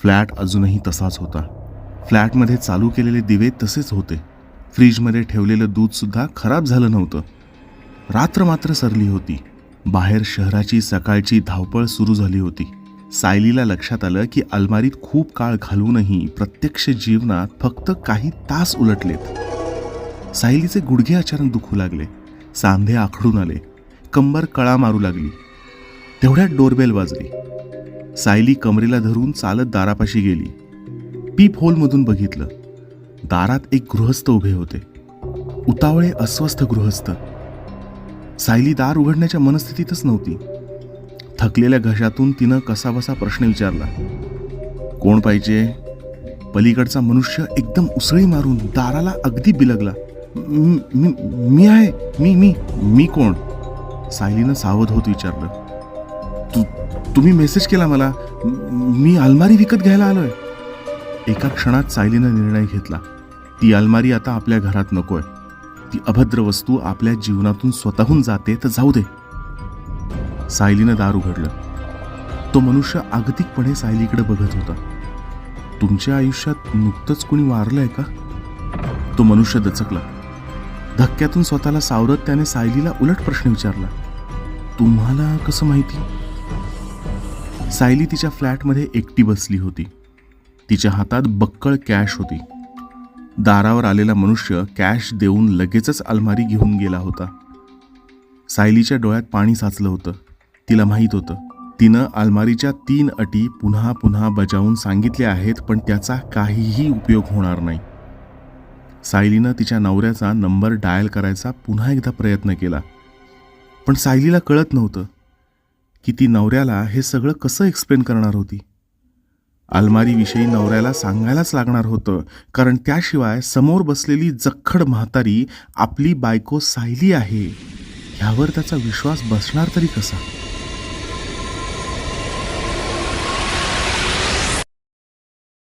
Flat अजूनही तसाच होता. फ्लॅटमध्ये चालू केलेले दिवे तसेच होते. फ्रीजमध्ये ठेवलेलं दूधसुद्धा खराब झालं नव्हतं. रात्र मात्र सरली होती. बाहेर शहराची सकाळची धावपळ सुरू झाली होती. सायलीला लक्षात आलं की अलमारीत खूप काळ घालवूनही प्रत्यक्ष जीवनात फक्त काही तास उलटलेत. सायलीचे गुडघे अचानक दुखू लागले, सांधे आखडून आले, कंबर कळा मारू लागली. तेवढ्यात डोरबेल वाजली. सायली कमरेला धरून चालत दारापाशी गेली. पीप होलमधून बघितलं. दारात एक गृहस्थ उभे होते. उतावळे अस्वस्थ गृहस्थ. सायली दार उघडण्याच्या मनस्थितीतच नव्हती. थकलेल्या घशातून तिनं कसाबसा प्रश्न विचारला, कोण पाहिजे? पलीकडचा मनुष्य एकदम उसळी मारून दाराला अगदी बिलगला. मी आहे. मी कोण? सायलीनं सावध होत विचारलं. तुम्ही मेसेज केला मला. मी अलमारी विकत घ्यायला आलोय. एका क्षणात सायलीनं निर्णय घेतला. ती अलमारी आता आपल्या घरात नकोय. ती अभद्र वस्तू आपल्या जीवनातून स्वतःहून जाते तर जाऊ दे. सायलीनं दार उघडलं. तो मनुष्य अगतिकपणे सायलीकडे बघत होता. तुमच्या आयुष्यात नुकतंच कुणी वारलंय का? तो मनुष्य दचकला. धक्क्यातून स्वतःला सावरत त्याने सायलीला उलट प्रश्न विचारला, तुम्हाला कसं माहिती? सायली तिच्या फ्लॅटमध्ये एकटी बसली होती. तिच्या हातात बक्कळ कॅश होती. दारावर आलेला मनुष्य कॅश देऊन लगेचच अलमारी घेऊन गेला होता. सायलीच्या डोळ्यात पाणी साचलं होतं. तिला माहीत होतं तिनं अलमारीच्या 3 अटी पुन्हा पुन्हा बजावून सांगितल्या आहेत, पण त्याचा काहीही उपयोग होणार नाही. सायलीनं तिच्या नवऱ्याचा नंबर डायल करायचा पुन्हा एकदा प्रयत्न केला, पण सायलीला कळत नव्हतं की ती नवऱ्याला हे सगळं कसं एक्सप्लेन करणार होती. अलमारीविषयी नवऱ्याला सांगायलाच लागणार होतं, कारण त्याशिवाय समोर बसलेली जख्खड म्हातारी आपली बायको सायली आहे ह्यावर त्याचा विश्वास बसणार तरी कसा?